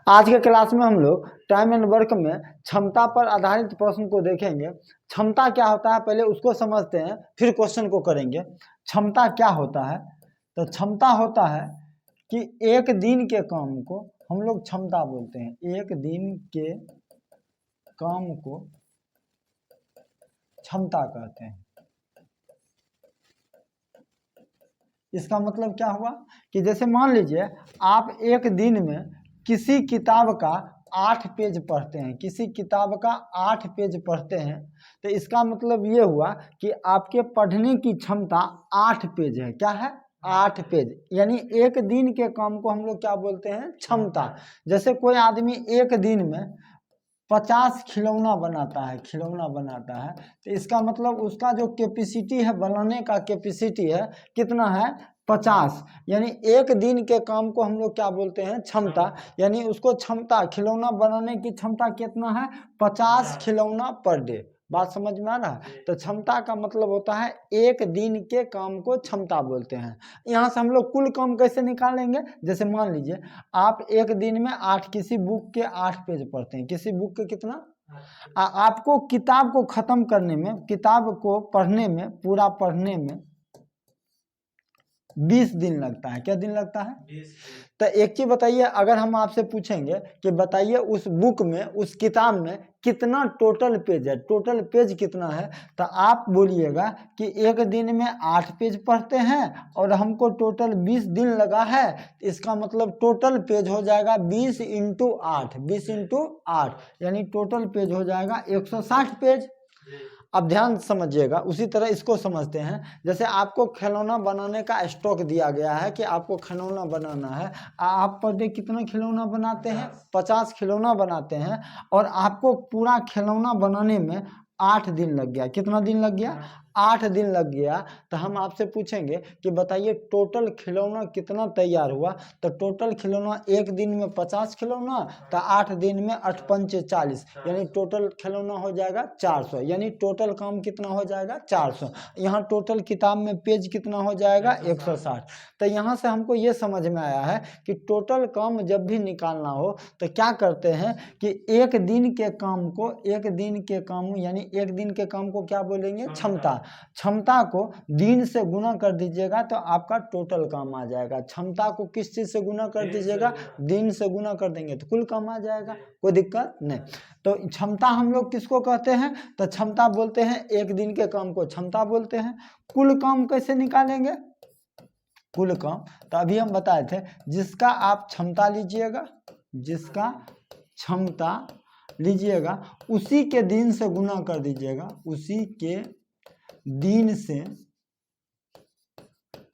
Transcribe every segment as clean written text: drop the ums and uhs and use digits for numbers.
आज के क्लास में हम लोग टाइम एंड वर्क में क्षमता पर आधारित प्रश्न को देखेंगे। क्षमता क्या होता है पहले उसको समझते हैं, फिर क्वेश्चन को करेंगे। क्षमता क्या होता है? तो क्षमता होता है कि एक दिन के काम को हम लोग क्षमता बोलते हैं। एक दिन के काम को क्षमता कहते हैं। इसका मतलब क्या हुआ कि जैसे मान लीजिए आप एक दिन में किसी किताब का 8 पेज पढ़ते हैं, किसी किताब का 8 पेज पढ़ते हैं, तो इसका मतलब ये हुआ कि आपके पढ़ने की क्षमता 8 पेज है। क्या है? 8 पेज। यानी एक दिन के काम को हम लोग क्या बोलते हैं? क्षमता। जैसे कोई आदमी एक दिन में 50 खिलौना बनाता है, तो इसका मतलब उसका जो कैपेसिटी है, बनाने का कैपेसिटी है, कितना है? 50। यानी एक दिन के काम को हम लोग क्या बोलते हैं? क्षमता। यानी उसको क्षमता, खिलौना बनाने की क्षमता कितना है? 50 खिलौना पर डे। बात समझ में आ रहा है? तो क्षमता का मतलब होता है एक दिन के काम को क्षमता बोलते हैं। यहाँ से हम लोग कुल काम कैसे निकालेंगे? जैसे मान लीजिए आप एक दिन में 8, किसी बुक के 8 पेज पढ़ते हैं, किसी बुक के कितना? आपको किताब को खत्म करने में, किताब को पढ़ने में, पूरा पढ़ने में 20 दिन लगता है। क्या दिन लगता है? 20 दिन। तो एक चीज बताइए, अगर हम आपसे पूछेंगे कि बताइए उस बुक में, उस किताब में कितना टोटल पेज है, टोटल पेज कितना है, तो आप बोलिएगा कि एक दिन में 8 पेज पढ़ते हैं और हमको टोटल 20 दिन लगा है। इसका मतलब टोटल पेज हो जाएगा 20 × 8, 20 × 8, यानी टोटल पेज हो जाएगा 160 पेज। अब ध्यान समझिएगा, उसी तरह इसको समझते हैं। जैसे आपको खिलौना बनाने का स्टॉक दिया गया है कि आपको खिलौना बनाना है। आप पर डे कितना खिलौना बनाते हैं? 50 खिलौना बनाते हैं, और आपको पूरा खिलौना बनाने में 8 दिन लग गया। कितना दिन लग गया? 8 दिन लग गया। तो हम आपसे पूछेंगे कि बताइए टोटल खिलौना कितना तैयार हुआ। तो टोटल खिलौना एक दिन में 50 खिलौना, तो 8 दिन में 8 पंचे 40, यानी टोटल खिलौना हो जाएगा 400। यानी टोटल काम कितना हो जाएगा? 400। यहाँ टोटल किताब में पेज कितना हो जाएगा? 160। तो यहाँ से हमको ये समझ में आया है कि टोटल काम जब भी निकालना हो तो क्या करते हैं कि एक दिन के काम को, एक दिन के काम यानी एक दिन के काम को क्या बोलेंगे? क्षमता। क्षमता को दिन से गुना कर दीजिएगा तो आपका टोटल काम आ जाएगा। क्षमता को किस चीज से गुना कर दीजिएगा? दिन से गुना कर देंगे तो कुल काम आ जाएगा, कोई दिक्कत नहीं। तो क्षमता हम लोग किसको कहते हैं? तो क्षमता बोलते हैं एक दिन के काम को क्षमता बोलते हैं। कुल काम कैसे निकालेंगे? कुल काम तो अभी हम बताए थे, जिसका आप क्षमता लीजिएगा, जिसका क्षमता लीजिएगा उसी के दिन से गुना कर दीजिएगा, उसी के दिन से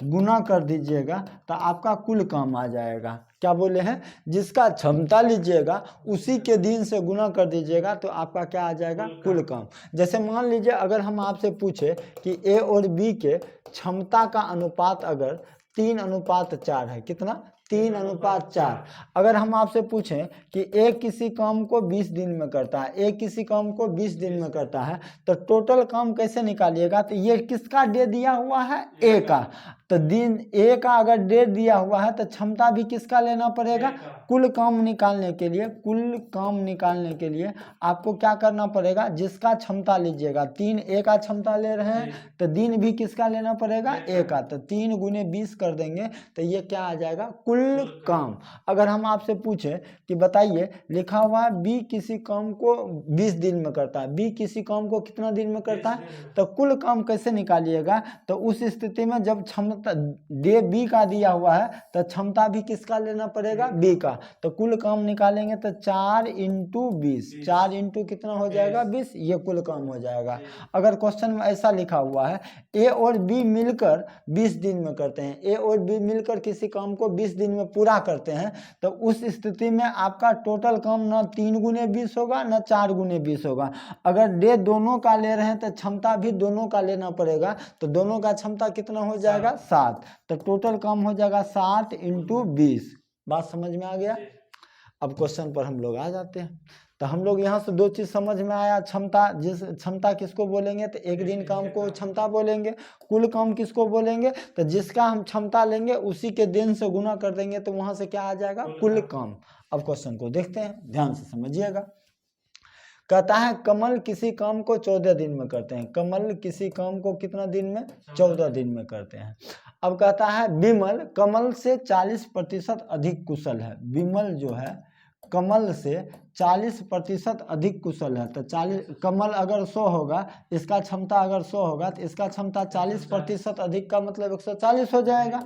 गुना कर दीजिएगा तो आपका कुल काम आ जाएगा। क्या बोले हैं? जिसका क्षमता लीजिएगा उसी के दिन से गुना कर दीजिएगा तो आपका क्या आ जाएगा? कुल काम। जैसे मान लीजिए अगर हम आपसे पूछे कि ए और बी के क्षमता का अनुपात अगर 3:4 है, कितना? 3:4। अगर हम आपसे पूछें कि ए किसी काम को 20 दिन में करता है, ए किसी काम को 20 दिन में करता है, तो टोटल काम कैसे निकालिएगा? तो ये किसका डे दिया हुआ है? ए का। तो दिन ए का अगर डे दिया हुआ है तो क्षमता भी किसका लेना पड़ेगा? कुल काम निकालने के लिए, कुल काम निकालने के लिए आपको क्या करना पड़ेगा? जिसका क्षमता लीजिएगा, 3 ए का क्षमता ले रहे हैं तो दिन भी किसका लेना पड़ेगा? ए का। तो 3 × 20 कर देंगे तो ये क्या आ जाएगा? कुल काम। अगर हम आपसे पूछे कि बताइए, लिखा हुआ है बी किसी काम को 20 दिन में करता है, बी किसी काम को कितना दिन में करता है, तो कुल काम कैसे निकालिएगा? तो उस स्थिति में जब क्षमता डे बी का दिया हुआ है तो क्षमता भी किसका लेना पड़ेगा? बी का। तो कुल काम निकालेंगे तो 4 × 20, 4 × कितना हो जाएगा? 20। ये कुल काम हो जाएगा। अगर क्वेश्चन में ऐसा लिखा हुआ है ए और बी मिलकर 20 दिन में करते हैं, ए और बी मिलकर किसी काम को 20 दिन में पूरा करते हैं, तो उस स्थिति में आपका टोटल काम ना 3 × 20 होगा ना 4 × 20 होगा। अगर डे दोनों का ले रहे हैं तो क्षमता भी दोनों का लेना पड़ेगा, तो दोनों का क्षमता कितना हो जाएगा? 7। तो टोटल काम हो जाएगा 7 × 20। बात समझ में आ गया? अब क्वेश्चन पर हम लोग आ जाते हैं। तो हम लोग यहाँ से 2 चीज समझ में आया। क्षमता, जिस क्षमता किसको बोलेंगे? तो एक दिन काम को क्षमता बोलेंगे। कुल काम किसको बोलेंगे? तो जिसका हम क्षमता लेंगे उसी के दिन से गुना कर देंगे तो वहां से क्या आ जाएगा? कुल काम। अब क्वेश्चन को देखते हैं, ध्यान से समझिएगा। कहता है कमल किसी काम को 14 दिन में करते हैं। कमल किसी काम को कितना दिन में? 14 दिन में करते हैं। अब कहता है विमल कमल से 40% अधिक कुशल है। विमल जो है कमल से 40% अधिक कुशल है। तो 40, कमल अगर 100 होगा, इसका क्षमता अगर 100 होगा तो इसका क्षमता 40% अधिक का मतलब 140 हो जाएगा।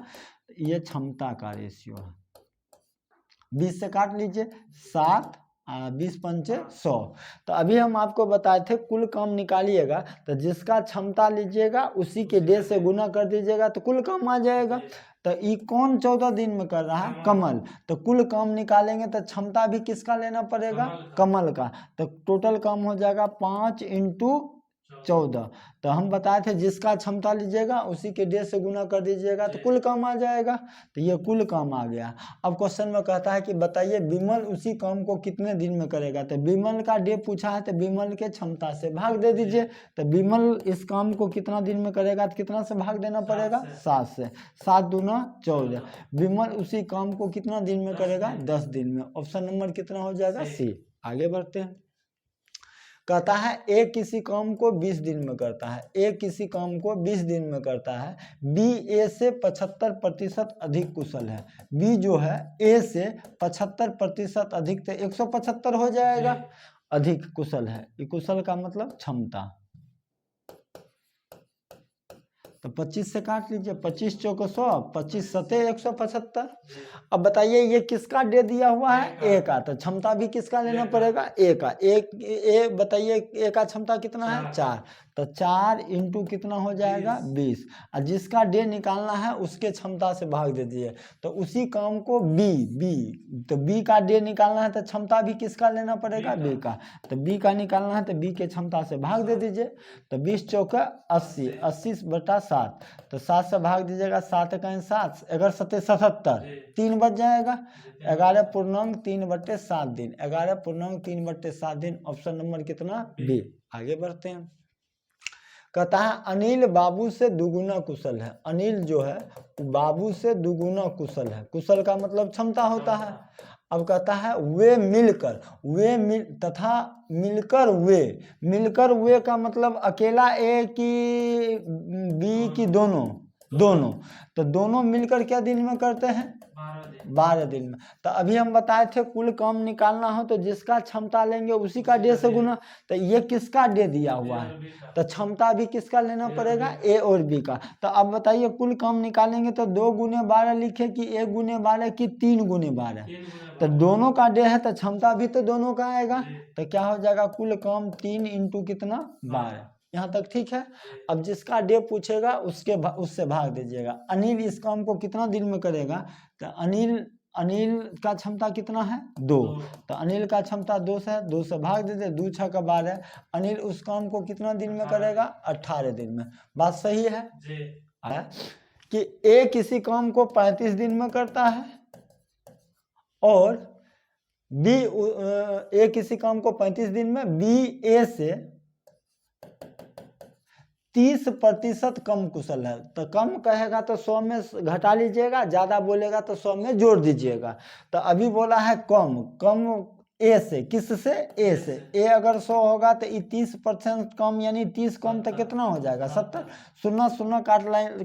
ये क्षमता का रेशियो है। 20 से काट लीजिए, 7 20 पंचे 100। तो अभी हम आपको बताए थे कुल काम निकालिएगा तो जिसका क्षमता लीजिएगा उसी के डे से गुना कर दीजिएगा तो कुल काम आ जाएगा। तो ये कौन 14 दिन में कर रहा है? कमल। तो कुल काम निकालेंगे तो क्षमता भी किसका लेना पड़ेगा? कमल का। तो टोटल काम हो जाएगा 5 × 14। तो हम बताए थे जिसका क्षमता लीजिएगा उसी के डे से गुना कर दीजिएगा तो कुल काम आ जाएगा। तो ये कुल काम आ गया। अब क्वेश्चन में कहता है कि बताइए विमल उसी काम को कितने दिन में करेगा। तो विमल का डे पूछा है तो विमल के क्षमता से भाग दे दीजिए। तो विमल इस काम को कितना दिन में करेगा तो कितना से भाग देना पड़ेगा? 7 से। 7 दूना 14। विमल उसी काम को कितना दिन में करेगा? 10 दिन में। ऑप्शन नंबर कितना हो जाएगा? सी। आगे बढ़ते हैं। कहता है ए किसी काम को 20 दिन में करता है। ए किसी काम को 20 दिन में करता है। बी ए से 75% अधिक कुशल है। बी जो है ए से 75% अधिक, तो 175 हो जाएगा। अधिक कुशल है, ये कुशल का मतलब क्षमता। तो 25 से काट लीजिए, 25 चौको 100, 25 सते 175। अब बताइए ये किसका डे दिया हुआ है? ए का। तो क्षमता भी किसका लेना पड़ेगा? ए का। ए बताइए ए का क्षमता कितना है? 4। तो 4 × कितना हो जाएगा? 20। और जिसका डे निकालना है उसके क्षमता से भाग दे दीजिए। तो उसी काम को बी तो बी का डे निकालना है तो क्षमता भी किसका लेना पड़ेगा? बी का। तो बी का निकालना है तो बी के क्षमता से भाग दे दीजिए। तो 20 चौका 80, 80/7। तो 7 से भाग दीजिएगा, 7 × 7, 11 7 77, 3 बच जाएगा। 11.3/7 दिन। 11.3/7 दिन। ऑप्शन नंबर कितना? बी। आगे बढ़ते हैं। कहता है अनिल बाबू से दुगुना कुशल है। अनिल जो है बाबू से दुगुना कुशल है। कुशल का मतलब क्षमता होता है। अब कहता है वे मिलकर, तथा मिलकर वे का मतलब अकेला ए की बी की दोनों। तो दोनों मिलकर क्या दिन में करते हैं? 12 दिन में। तो अभी हम बताए थे कुल काम निकालना हो तो जिसका क्षमता लेंगे उसी का डे से गुना। तो ये किसका डे दिया हुआ है? तो क्षमता भी किसका लेना पड़ेगा? ए और बी का। तो अब बताइए कुल काम निकालेंगे तो 2 × 12 लिखे कि 1 × 12 की 3 × 12। तो दोनों का डे है तो क्षमता भी तो दोनों का आएगा। तो क्या हो जाएगा? कुल काम 3 × कितना? 12। यहाँ तक ठीक है। अब जिसका डे पूछेगा उससे भाग दीजिएगा। अनिल इस काम को कितना दिन में करेगा? तो अनिल का क्षमता कितना है? 2। तो अनिल का क्षमता 2 से है, 2 से भाग दीजिए, 2 × 6 = 12। अनिल उस काम को कितना दिन में करेगा? 18 दिन में। बात सही है कि ए किसी काम को 35 दिन में करता है और बी ए किसी काम को 35 दिन में, बी ए से 30% कम कुशल है। तो कम कहेगा तो 100 में घटा लीजिएगा, ज़्यादा बोलेगा तो 100 में जोड़ दीजिएगा। तो अभी बोला है कम ए से। किससे? ए से। ए अगर 100 होगा तो ये 30% कम, यानी 30 कम तो कितना हो जाएगा? 70। 0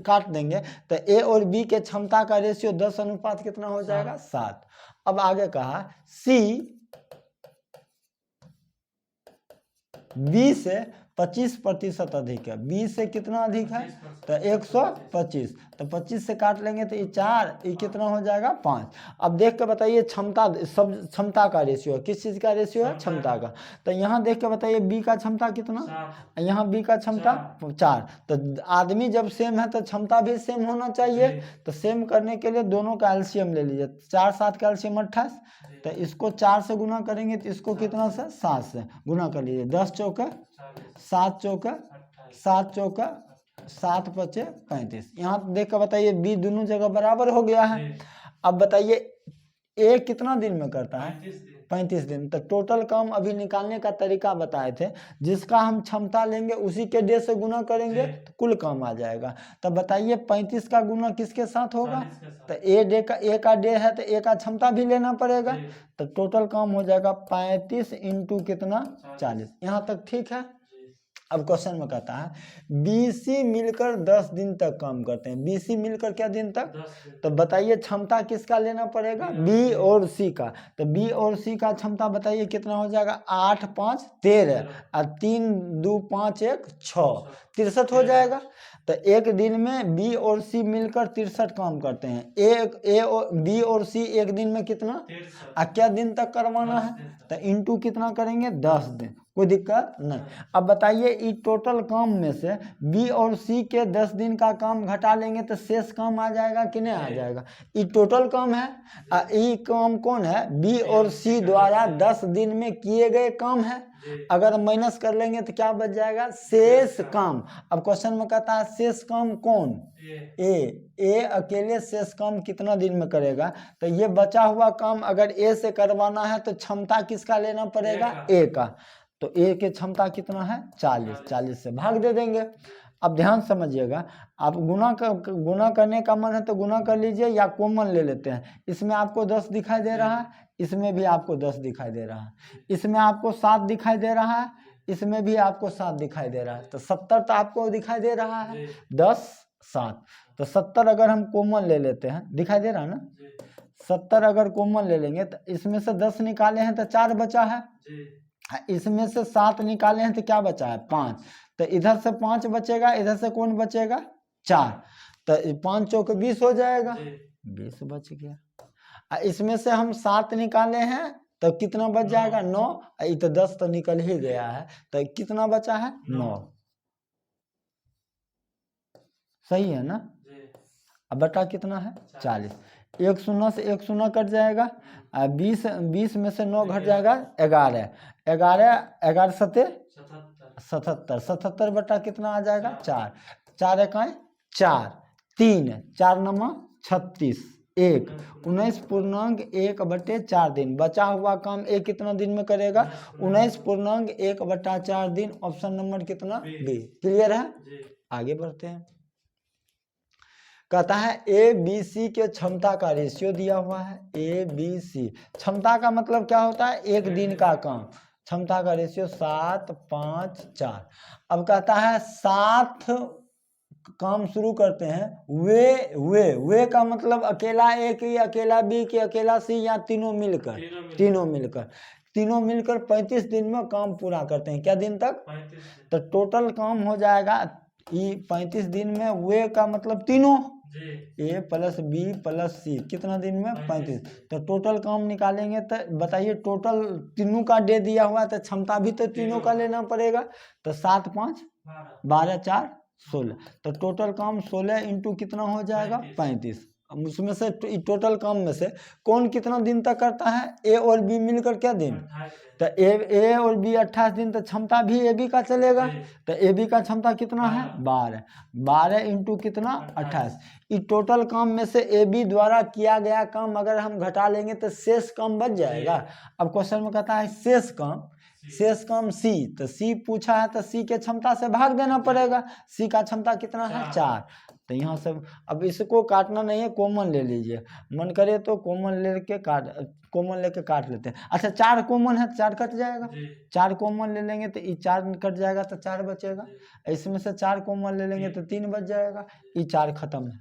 काट देंगे तो ए और बी के क्षमता का रेशियो 10 अनुपात कितना हो जाएगा? 7। अब आगे कहा सी बी से 25% अधिक है। 20 से कितना अधिक है? तो 125। तो 25 से काट लेंगे तो ये 4, ये कितना हो जाएगा? 5। अब देख के बताइए क्षमता का रेशियो है। किस चीज़ का रेशियो है? क्षमता का। तो यहाँ देख के बताइए बी का क्षमता कितना? यहाँ बी का क्षमता 4। तो आदमी जब सेम है तो क्षमता भी सेम होना चाहिए। तो सेम करने के लिए दोनों का एलसीएम ले लीजिए। 4 7 का एलसीएम 28। तो इसको 4 से गुना करेंगे तो इसको कितना से? 7 से गुना कर लीजिए। 10 चौका 7 चौका 7 चौका 7 × 35। यहाँ देख कर बताइए बी दोनों जगह बराबर हो गया है। अब बताइए ए कितना दिन में करता है? 35 दिन। तो टोटल काम अभी निकालने का तरीका बताए थे, जिसका हम क्षमता लेंगे उसी के डे से गुना करेंगे तो कुल काम आ जाएगा। तो बताइए 35 का गुना किसके साथ होगा? तो ए का डे है तो ए का क्षमता भी लेना पड़ेगा। तो टोटल काम हो जाएगा 35 इंटू कितना 40। यहाँ तक ठीक है। अब क्वेश्चन में कहता है बीसी मिलकर 10 दिन तक काम करते हैं। बीसी मिलकर क्या दिन तक? तो बताइए क्षमता किसका लेना पड़ेगा? बी और सी का। तो बी और सी का क्षमता बताइए कितना हो जाएगा? 8 5 13 और 3 2 5 1 6 63 हो जाएगा। तो एक दिन में बी और सी मिलकर 63 काम करते हैं। बी और सी एक दिन में कितना और क्या दिन तक करवाना है? तो इंटू कितना करेंगे? 10 दिन। कोई दिक्कत नहीं। अब बताइए इस टोटल काम में से बी और सी के 10 दिन का काम घटा लेंगे तो शेष काम आ जाएगा कि नहीं आ जाएगा? ये टोटल काम है। ये काम कौन है? बी और सी द्वारा 10 दिन में किए गए काम है। अगर माइनस कर लेंगे तो क्या बच जाएगा? शेष काम। अब क्वेश्चन में कहता है शेष काम कौन? ए अकेले शेष काम कितना दिन में करेगा? तो ये बचा हुआ काम अगर ए से करवाना है तो क्षमता किसका लेना पड़ेगा? ए का। तो ए की क्षमता कितना है? 40 से भाग दे देंगे। अब ध्यान समझिएगा, आप गुना करने का मन है तो गुना कर लीजिए या कॉमन ले लेते हैं। इसमें आपको 10 दिखाई दे रहा है, इसमें भी आपको 10 दिखाई दे रहा है, इसमें आपको 7 दिखाई दे रहा है, इसमें भी आपको 7 दिखाई दे रहा है। तो 70 तो आपको दिखाई दे रहा है। 10 7 तो 70 अगर हम कॉमन ले लेते हैं, दिखाई दे रहा है ना? 70 अगर कॉमन ले लेंगे तो इसमें से 10 निकाले हैं तो 4 बचा है। इसमें से 7 निकाले हैं तो क्या बचा है? 5। तो इधर से 5 बचेगा, इधर से कौन बचेगा? 4। तो 5 चौक 20 हो जाएगा, 20 बच गया। इसमें से हम 7 निकाले हैं तो कितना बच जाएगा? 9। ये तो 10 तो निकल ही गया है, तो कितना बचा है? 9। सही है ना? अब बटा कितना है? 40। एक शून्य से एक शून्य कट जाएगा। 20 में से 9 घट जाएगा 11। 11 सते 77 बटा कितना आ जाएगा? 4। 4 इकाई 4 3 4 9 36 1 19.1/4 दिन। बचा हुआ काम ए कितना दिन में करेगा? 19.1/4 दिन। ऑप्शन नंबर कितना? बी। क्लियर है? आगे बढ़ते हैं। कहता है ए बी सी के क्षमता का रेशियो दिया हुआ है। ए बी सी क्षमता का मतलब क्या होता है? एक दिन का काम। क्षमता का रेशियो 7 5 4। अब कहता है 7 काम शुरू करते हैं। वे का मतलब अकेला ए की, अकेला बी की, अकेला सी या तीनों मिलकर? तीनों मिलकर 35 दिन में काम पूरा करते हैं। क्या दिन तक? तो टोटल काम हो जाएगा 35 दिन में। वे का मतलब तीनों, ए प्लस बी प्लस सी, कितना दिन में? 35। तो टोटल काम निकालेंगे तो बताइए टोटल तीनों का डे दिया हुआ है तो क्षमता भी तो तीनों का लेना पड़ेगा। तो 7 5 12 4 16। तो टोटल काम 16 इंटू कितना हो जाएगा? 35। उसमें से टोटल काम में से कौन कितना दिन तक करता है? ए और बी मिलकर क्या दिन? तो ए और बी 28 दिन। तो क्षमता भी ए बी का चलेगा। तो ए बी का क्षमता कितना है? 12 इंटू कितना? 28। इस टोटल काम में से ए बी द्वारा किया गया काम अगर हम घटा लेंगे तो शेष काम बच जाएगा। अब क्वेश्चन में कहता है शेष काम सी। तो सी पूछा है तो सी के क्षमता से भाग देना पड़ेगा। सी का क्षमता कितना है? 4। तो यहाँ से अब इसको काटना नहीं है, कॉमन ले लीजिए। मन करे तो कॉमन लेके काट लेते हैं। अच्छा 4 कॉमन है, 4 कट जाएगा। 4 कॉमन ले लेंगे तो ये 4 कट जाएगा तो 4 बचेगा। इसमें से 4 कॉमन ले लेंगे तो 3 बच जाएगा। ये 4 खत्म है।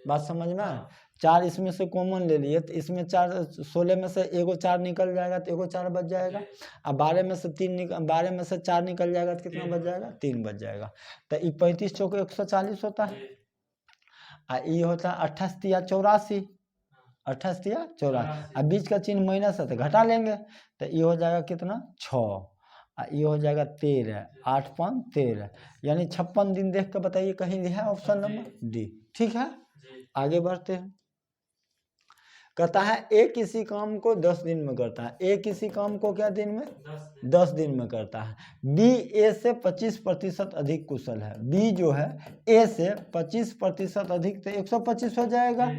बात समझ में आया? 4 इसमें से कॉमन ले लिए तो इसमें 4 16 में से एगो 4 निकल जाएगा तो एगो 4 बच जाएगा। अब 12 में से 4 निकल जाएगा तो कितना बच जाएगा? 3 बच जाएगा। तो ये 35 चौक 140 होता है। ये होता है 28 तिया 84। 28 तिया 84। अब बीच का चिन्ह माइनस है तो घटा लेंगे। तो ये हो जाएगा कितना? 6। ये हो जाएगा 13। 8 5 13 यानी 56 दिन। देख कर बताइए कहीं है ऑप्शन नंबर डी। ठीक है, आगे बढ़ते हैं। कहता है ए किसी काम को 10 दिन में करता है। ए किसी काम को क्या दिन में? 10 दिन में करता है। बी ए से 25% अधिक कुशल है। बी जो है ए से 25% अधिक तो 125 हो जाएगा।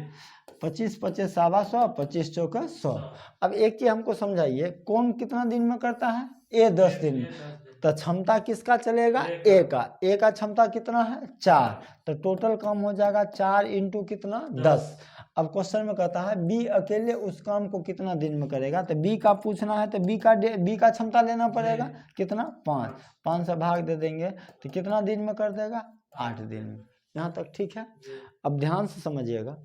25 25 125 25 चौका 100। अब एक चीज हमको समझाइए, कौन कितना दिन में करता है? ए 10 दिन में। तो क्षमता किसका चलेगा? ए का। ए का क्षमता कितना है? 4। तो टोटल काम हो जाएगा 4 इंटू कितना? 10। अब क्वेश्चन में कहता है बी अकेले उस काम को कितना दिन में करेगा। तो बी का पूछना है तो बी का क्षमता लेना पड़ेगा। कितना? 5। 5 से भाग दे देंगे तो कितना दिन में कर देगा? 8 दिन में। यहाँ तक ठीक है। अब ध्यान से समझिएगा,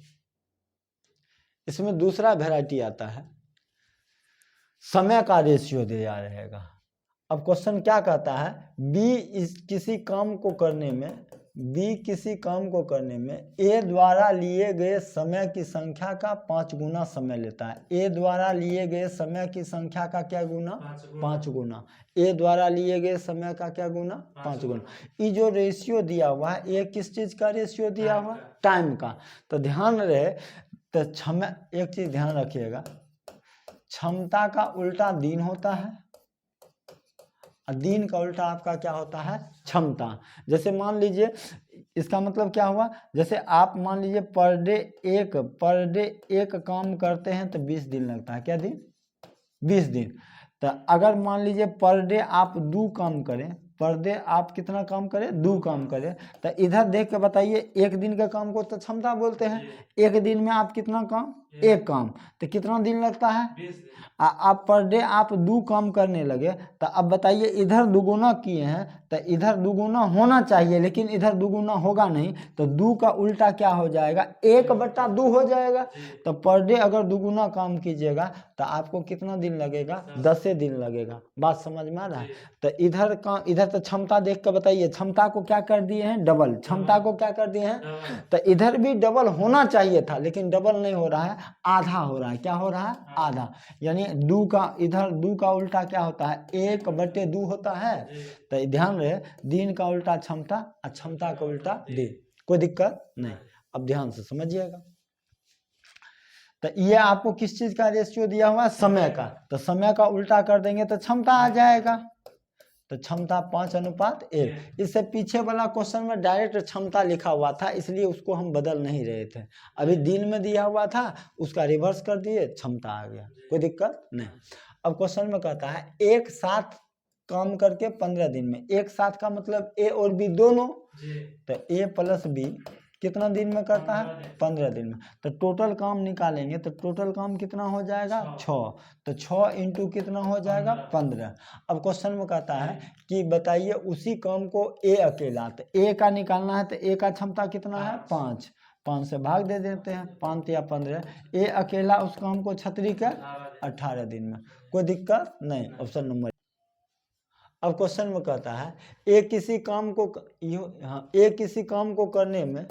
इसमें दूसरा वेराइटी आता है, समय का रेशियो दिया रहेगा। अब क्वेश्चन क्या कहता है? किसी काम को करने में ए द्वारा लिए गए समय की संख्या का 5 गुना समय लेता है। ए द्वारा लिए गए समय की संख्या का क्या गुना? 5 गुना। ए द्वारा लिए गए समय का क्या गुना? 5 गुना। ये जो रेशियो दिया हुआ है, ये किस चीज का रेशियो दिया हुआ? टाइम का। तो ध्यान रहे, तो एक चीज ध्यान रखिएगा, क्षमता का उल्टा दिन होता है और दिन का उल्टा आपका क्या होता है? क्षमता। जैसे मान लीजिए, इसका मतलब क्या हुआ? जैसे आप मान लीजिए पर डे एक काम करते हैं तो 20 दिन लगता है। क्या दिन? 20 दिन। तो अगर मान लीजिए पर डे आप 2 काम करें, पर डे आप कितना काम करें? 2 काम करें। तो इधर देख के बताइए, एक दिन का काम को तो क्षमता बोलते हैं। एक दिन में आप कितना काम? एक काम। तो कितना दिन लगता है? 20 दिन। आप पर डे आप 2 काम करने लगे, तो अब बताइए, इधर दुगुना किए हैं तो इधर दुगुना होना चाहिए, लेकिन इधर दुगुना होगा नहीं। तो 2 का उल्टा क्या हो जाएगा? 1/2 हो जाएगा। तो पर डे अगर दुगुना काम कीजिएगा तो आपको कितना दिन लगेगा? 10 दिन लगेगा। बात समझ में आ रहा है? तो इधर तो क्षमता देख कर बताइए, क्षमता को क्या कर दिए हैं? डबल। क्षमता को क्या कर दिए हैं? तो इधर भी डबल होना चाहिए था, लेकिन डबल नहीं हो रहा है, आधा हो रहा है। क्या हो रहा है? आधा। यानी 2 का, इधर 2 का उल्टा क्या होता है? 1/2 होता है। तो ध्यान रहे, दिन का उल्टा क्षमता और क्षमता का उल्टा दिन। कोई दिक्कत नहीं। अब ध्यान से समझिएगा, तो ये आपको किस चीज का रेशियो दिया हुआ है? समय का। तो समय का उल्टा कर देंगे तो क्षमता आ जाएगा। तो क्षमता 5:1। इससे पीछे वाला क्वेश्चन में डायरेक्ट क्षमता लिखा हुआ था, इसलिए उसको हम बदल नहीं रहे थे। अभी दिन में दिया हुआ था, उसका रिवर्स कर दिए, क्षमता आ गया। कोई दिक्कत नहीं। अब क्वेश्चन में कहता है एक साथ काम करके 15 दिन में। एक साथ का मतलब ए और बी दोनों। तो ए प्लस बी कितना दिन में करता है? 15 दिन में। तो टोटल काम निकालेंगे तो टोटल काम कितना हो जाएगा? 6। तो 6 इंटू कितना हो जाएगा? 15। अब क्वेश्चन में कहता है कि बताइए उसी काम को ए अकेला, तो ए का निकालना है तो ए का क्षमता कितना है? 5। 5 से भाग दे देते हैं, 5 या 15। ए अकेला उस काम को छतरी के 18 दिन में। कोई दिक्कत नहीं। Option number. अब क्वेश्चन में कहता है ए किसी काम को करने में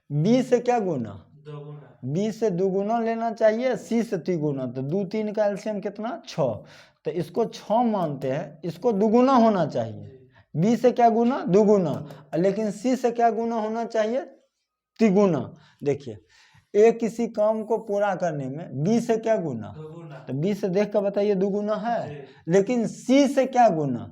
बी से क्या गुना? बी से 2 गुना लेना चाहिए, सी से 3 गुना। तो 2 3 का एलसीएम कितना? 6। तो इसको 6 मानते हैं, इसको 2 गुना होना चाहिए। बी से क्या गुना? 2 गुना। लेकिन सी से क्या गुना होना चाहिए? 3 गुना। देखिए, ए किसी काम को पूरा करने में बी से क्या गुना? तो बी से देख कर बताइए 2 गुना है, लेकिन सी से क्या गुना?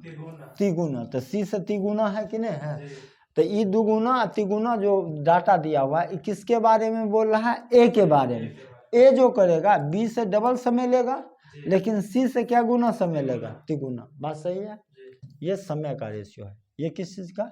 3 गुना। तो सी से 3 गुना है कि नहीं है? तो ये 2 गुना 3 गुना जो डाटा दिया हुआ है, किसके बारे में बोल रहा है? ए के बारे में। ए जो करेगा बी से डबल समय लेगा, लेकिन सी से क्या गुना समय लेगा? 3 गुना। बात सही है? ये समय का रेशियो है। ये किस चीज का?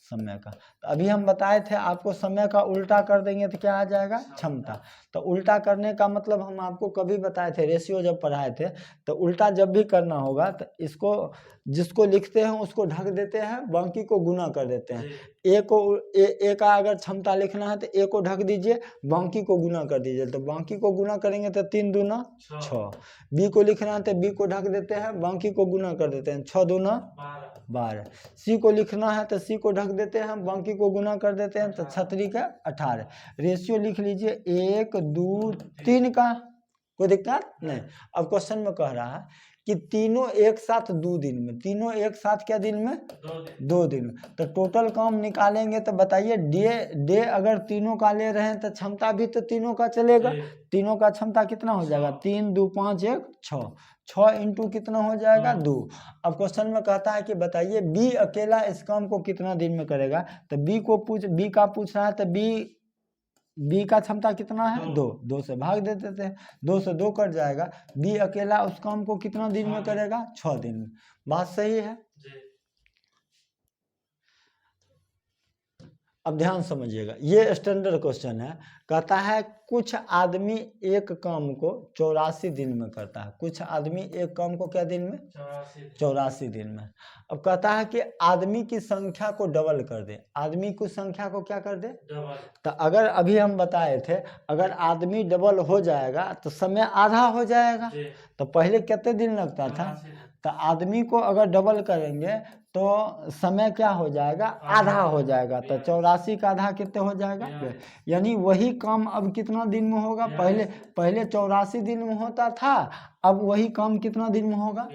समय का। तो अभी हम बताए थे आपको, समय का उल्टा कर देंगे तो क्या आ जाएगा? क्षमता। तो उल्टा करने का मतलब हम आपको कभी बताए थे, रेशियो जब पढ़ाए थे, तो उल्टा जब भी करना होगा तो इसको, जिसको लिखते हैं उसको ढक देते हैं, बाकी को गुना कर देते हैं। ए का अगर क्षमता लिखना है तो ए को ढक दीजिए, बाकी को गुना कर दीजिए। तो बाकी को गुना करेंगे तो 3 दूना 6। बी को लिखना है तो बी को ढक देते हैं, बाकी को गुना कर देते हैं, 6 दूना 12। सी को लिखना है तो सी को ढक देते हैं, बाकी को गुना कर देते हैं, तो 6 का 18। रेशियो लिख लीजिए 1 2 3 का। कोई दिक्कत नहीं। अब क्वेश्चन में कह रहा है कि तीनों एक साथ 2 दिन में। तीनों एक साथ क्या दिन में? 2 दिन में। तो टोटल काम निकालेंगे तो बताइए, डे अगर तीनों का ले रहे हैं तो क्षमता भी तो तीनों का चलेगा। तीनों का क्षमता कितना हो जाएगा? 3 2 5 1 6। 6 इंटू कितना हो जाएगा? 2। अब क्वेश्चन में कहता है कि बताइए बी अकेला इस काम को कितना दिन में करेगा। तो बी का पूछ रहा है, तो बी बी का क्षमता कितना है 2, 2 से भाग दे देते हैं, 2 से 2 कट जाएगा। बी अकेला उस काम को कितना दिन में करेगा 6 दिन में। बात सही है। अब ध्यान समझिएगा, ये स्टैंडर्ड क्वेश्चन है। कहता है कुछ आदमी एक काम को 84 दिन में करता है। कुछ आदमी एक काम को क्या दिन में 84 दिन में। अब कहता है कि आदमी की संख्या को डबल कर दे। आदमी की संख्या को क्या कर दे डबल। तो अगर अभी हम बताए थे अगर आदमी डबल हो जाएगा तो समय आधा हो जाएगा। तो पहले कितने दिन लगता था, तो आदमी को अगर डबल करेंगे तो समय क्या हो जाएगा आधा हो जाएगा। तो 84 का आधा कितने हो जाएगा, यानी वही काम अब कितना दिन में होगा, पहले 84 दिन में होता था, अब वही काम कितना दिन में होगा।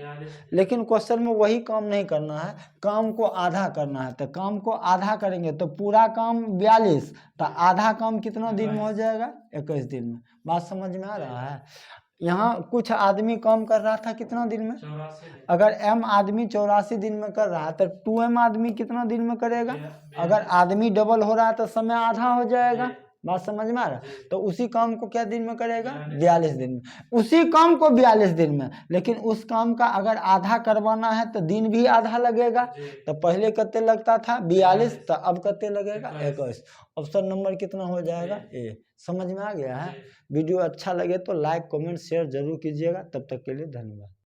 लेकिन क्वेश्चन में वही काम नहीं करना है, काम को आधा करना है। तो काम को आधा करेंगे तो पूरा काम 42, तो आधा काम कितना दिन में हो जाएगा 21 दिन में। बात समझ में आ रहा है। यहाँ कुछ आदमी काम कर रहा था कितना दिन में, अगर m आदमी 84 दिन में कर रहा है तो 2m आदमी कितना दिन में करेगा। अगर आदमी डबल हो रहा है तो समय आधा हो जाएगा। बात समझ में आ रहा है। तो उसी काम को क्या दिन में करेगा 42 दिन में। उसी काम को 42 दिन में, लेकिन उस काम का अगर आधा करवाना है तो दिन भी आधा लगेगा। तो पहले कितने लगता था 42, तो अब कितने लगेगा 21। ऑप्शन नंबर कितना हो जाएगा ए। समझ में आ गया है। वीडियो अच्छा लगे तो लाइक कमेंट शेयर जरूर कीजिएगा। तब तक के लिए धन्यवाद।